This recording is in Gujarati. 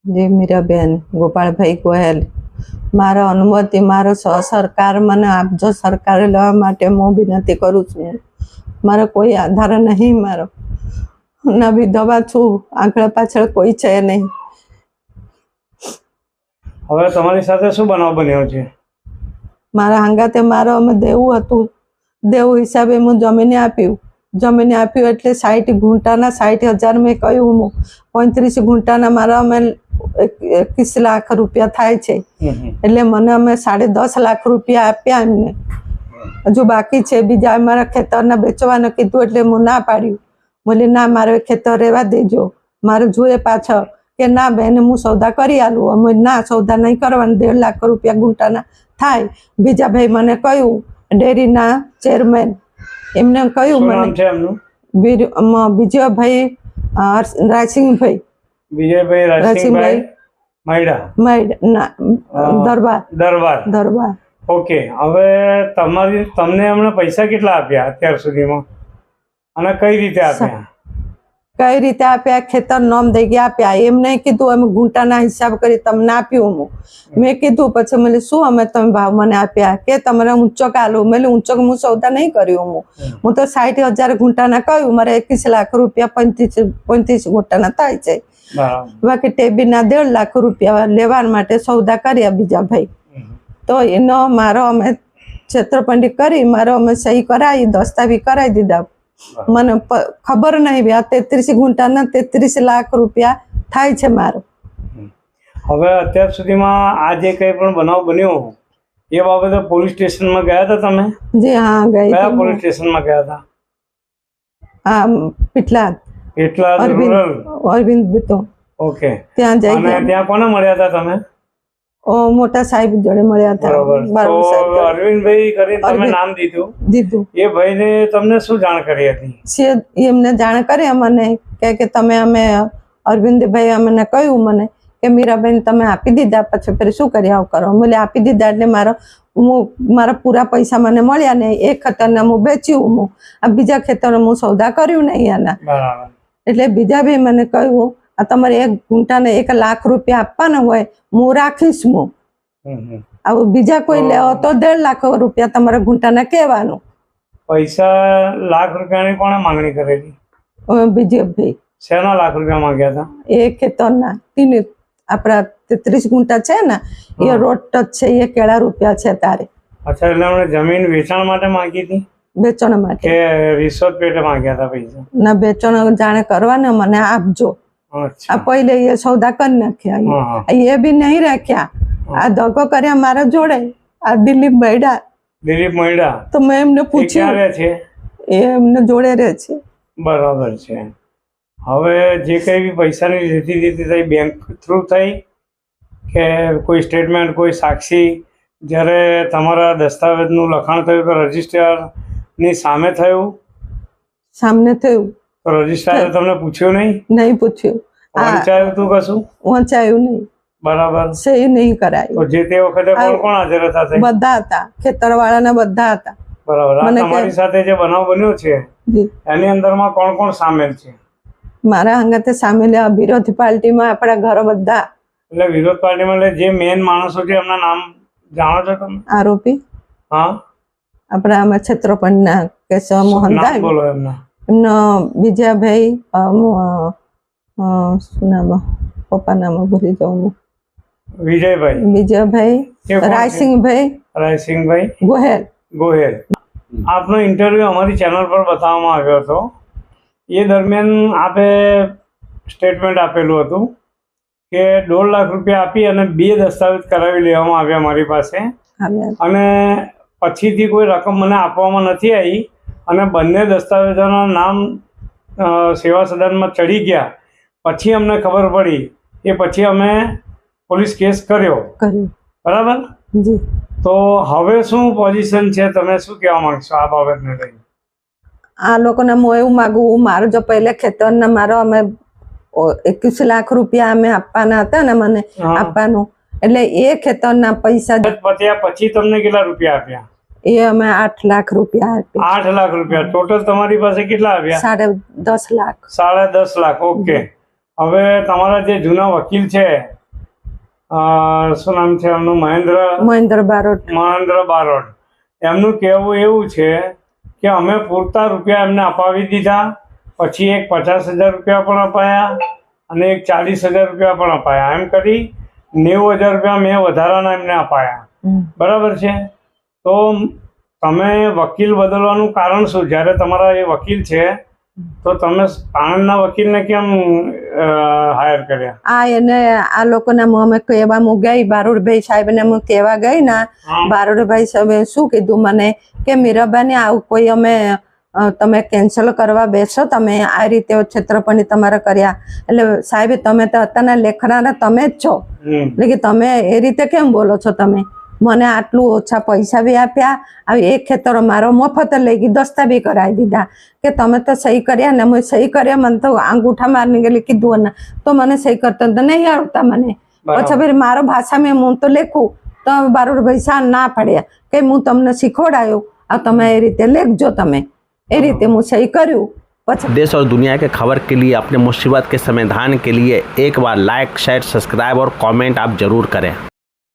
જે મીરાબેન ગોપાળભાઈ ગોહેલ, મારા અનુમતિ મારો સહસરકાર મને આપજો સરકારે લેવા માટે હું વિનંતી કરું છું. મારો કોઈ આધાર નહીં, મારો ના વિધવા છું, આગળ પાછળ કોઈ છે નહીં. હવે તમારી સાથે શું બનાવ બન્યો છે? મારા હંગાતે મારો અમે દેવું હતું, દેવું હિસાબે હું જમીને આપ્યું એટલે 60 ગુંઠાના 60,000 મેં કહ્યું. હું 35 ગુંઠાના મારા અમે 21 લાખ રૂપિયા થાય છે, એટલે મને અમે 10.5 લાખ રૂપિયા આપ્યા એમને. હજુ બાકી છે બીજા અમારા ખેતરના વેચવાનું કીધું, એટલે હું ના પાડ્યું. બોલે ના, મારે ખેતર રહેવા દેજો, મારે જોઈએ પાછળ. કે ના બેન, હું સૌદા કરી આલું. અમે ના, સૌદા નહીં કરવાના, 1.5 લાખ રૂપિયા ગુંઠાના થાય. બીજા ભાઈ મને કહ્યું, ડેરીના ચેરમેન, એમને કહ્યું મને બીજો ભાઈ રાયસિંગભાઈ, દરબાર. ઓકે, હવે તમને એમણે પૈસા કેટલા આપ્યા અત્યાર સુધીમાં અને કઈ રીતે આપ્યા? કઈ રીતે આપ્યા? ખેતર નોમ દઈ ગયા આપ્યા. એમ નહીં કીધું અમે ગુંટાના હિસાબ કરી તમને આપ્યું. મેં કીધું પછી મને શું અમે તમે ભાવ મને આપ્યા? કે તમારે ઊંચો કાલું. મેં ઊંચો હું સૌદા નહીં કર્યું. હું તો 60,000 ગુંટાના કહ્યું, મારે 21 લાખ રૂપિયા 35 ગુંટાના થાય છે. બાકી ટેબીના 1.5 લાખ રૂપિયા લેવા માટે સૌદા કર્યા બીજા ભાઈ. તો એનો મારો અમે છેતરપિંડી કરી, મારો અમે સહી કરાવી, દસ્તાવેજ કરાવી દીધા. મને ખબર નહીં, 33 ગુંઠાના 33 લાખ રૂપિયા થાય છે મારો. હવે અત્યાર સુધીમાં આ જે કઈ પણ બનાવ બન્યો એ બાબતે પોલીસ સ્ટેશનમાં ગયા હતા તમે? જી હા, ગઈ. કયા પોલીસ સ્ટેશનમાં ગયા હતા? પીટલાદ અરવિંદ બીતો. ઓકે, ત્યાં જઈ અને ત્યાં કોને મળ્યા હતા તમે? મોટા સાહેબ જોડે મળ્યા હતા. અરવિંદભાઈ કરીને તમે નામ દીધું. એ ભાઈને તમને શું જાણ કરી હતી? એમને જાણ કરી મને કે તમે અમે અરવિંદભાઈ અમને કહ્યું મને કે મીરાબેન તમે આપી દીધા, પછી ફરી શું કરી આવું કરો? મને આપી દીધા એટલે મારા પૂરા પૈસા મને મળ્યા ને. એક ખેતરને હું વેચ્યું, આ બીજા ખેતરને હું સૌદા કર્યું નહીં આના. એટલે બીજા ભાઈ મને કહ્યું, આ તમારે 1 ગુંઠાને 1 લાખ રૂપિયા આપવાના હોય, હું રાખીશ. આવું બીજા કોઈ લેવો તો 1.5 લાખ રૂપિયા તમારા ગુંઠાના કહેવાનું. પૈસા લાખ રૂપિયાની કોણે માંગણી કરેલી? બીજે ભાઈ. શેના લાખ રૂપિયા માંગ્યા હતા? એ ખેતરના આપડા 33 ગુંઠા છે ને, એ રોડ ટચ છે, એ કેળા રૂપિયા છે તારે. અચ્છા, એટલે એમણે જમીન વેચાણ માટે માંગી હતી? વેચાણ માટે. કે રિશ્વત પેટે માંગ્યા હતા પૈસા? ના, વેચાણ જાણે કરવાને મને આપજો. આ પહેલે એ સૌદા કરી નાખ્યા, એ બી નહીં રાખ્યા. આ દગો કર્યા મારા જોડે. આ દિલીપ મૈડા તો મેં એમને પૂછ્યું, એ એમને જોડે રહે છે. બરાબર છે. હવે જે કઈ બી પૈસાની લીધી થઈ, બેંક થ્રુ થઈ કે કોઈ સ્ટેટમેન્ટ, કોઈ સાક્ષી? જ્યારે તમારા દસ્તાવેજનું લખાણ થયું તો રજિસ્ટરની સામે થયું? સામને થયું. તો રજિસ્ટ્રારે તમને પૂછ્યું નહીં? નહીં પૂછ્યું. વંચાયું તું કશું? વંચાયું નહીં. બરાબર. સહી નહીં કરાયું. તો જે તે વખતે કોણ કોણ હાજર હતા? બધા હતા, ખેતરવાળાના બધા હતા. બરાબર. તમારી સાથે જે બનાવ બન્યો છે એની અંદરમાં કોણ કોણ સામેલ છે? મારા હંગાતે સામેલ વિરોધી પાર્ટીમાં આપણા ઘરો બધા. એટલે વિરોધ પાર્ટીમાં જે મેઇન માણસો છે એમના નામ જાણો છો તમે? આરોપી? હા, આપણા આમાં છેતરપિંડીના કેશવ મોહનદાસ. બોલો એમના. એમનો બીજા ભાઈ શું નામ, પપ્પા નામ ભૂલી જાઉં. વિજયભાઈ, રાયસિંગભાઈ ગોહેલ. આપનો ઇન્ટરવ્યુ અમારી ચેનલ પર બતાવવામાં આવ્યો હતો. એ દરમિયાન આપે સ્ટેટમેન્ટ આપેલું હતું કે 1.5 લાખ રૂપિયા આપી અને 2 દસ્તાવેજ કરાવી લેવામાં આવ્યા મારી પાસે, અને પછીથી કોઈ રકમ મને આપવામાં નથી આવી, અને બંને દસ્તાવેજોના નામ સેવા સદનમાં ચડી ગયા. પછી અમને ખબર પડી, એ પછી અમે પોલીસ કેસ કર્યો. બરાબર. તો હવે શું પોઝિશન છે? તમે શું કહેવા માંગશો આ બાબતને લઈને? આ લોકોને હું એવું માગું, મારો જો પહેલે ખેતરના મારો અમે 21 લાખ રૂપિયા અમે આપવાના હતા ને, મને આપવાનું, એટલે એ ખેતરના પૈસા પછી તમને કેટલા રૂપિયા આપ્યા? એ અમે 8 લાખ રૂપિયા આપ્યા. 8 લાખ રૂપિયા ટોટલ તમારી પાસે કેટલા આવ્યા? 10.5 લાખ. 10.5 લાખ. ઓકે. હવે તમારા જે જૂના વકીલ છે શું નામ છે એમનું, મહેન્દ્ર બારોટ. મહેન્દ્ર બારોટ. એમનું કહેવું એવું છે કે અમે પૂરતા રૂપિયા એમને અપાવી દીધા, પછી એક 50,000 રૂપિયા પણ અપાયા અને એક 40,000 રૂપિયા પણ અપાયા, એમ કરી 90,000 રૂપિયા મેં વધારાના એમને અપાયા. બરાબર છે. તો તમે વકીલ બદલવાનું કારણ શું? જ્યારે તમારા એ વકીલ છે તો તમે આણંદના વકીલને કેમ હાયર કર્યા? એને આ લોકોને અમે કહેવા હું ગઈ, બારોટભાઈ સાહેબને હું કહેવા ગઈ ને, બારોટભાઈ સાહેબે શું કીધું મને કે મીરાબાને આવું કોઈ અમે તમે કેન્સલ કરવા બેસો, તમે આ રીતે છેતરપિંડી તમારે કર્યા. એટલે સાહેબ તમે તો અત્યારના લેખનારા તમે જ છો, એટલે કે તમે એ રીતે કેમ બોલો છો? તમે મને આટલું ઓછા પૈસા બી આપ્યા, આવી એક ખેતરો મારો મફત લઈ ગઈ, દસ્તા બી કરાવી દીધા કે તમે તો સહી કર્યા ને. હું સહી કર્યા, મને તો અંગૂઠા મારની ગયેલી કીધું ને તો મને સહી કરતા તો નહીં આવડતા મને. પછી ફરી મારો ભાષા મેં હું તો લેખું તો બારોટભાઈ શા ના પડ્યા કે હું તમને શીખવાડાયું, આ તમે એ રીતે લેખજો, તમે એ રીતે હું સહી કર્યું. देश और दुनिया के खबर के लिए, अपने मुसीबत के समाधान के लिए एक बार लाइक, शेयर, सब्सक्राइब और कमेंट आप जरूर करें.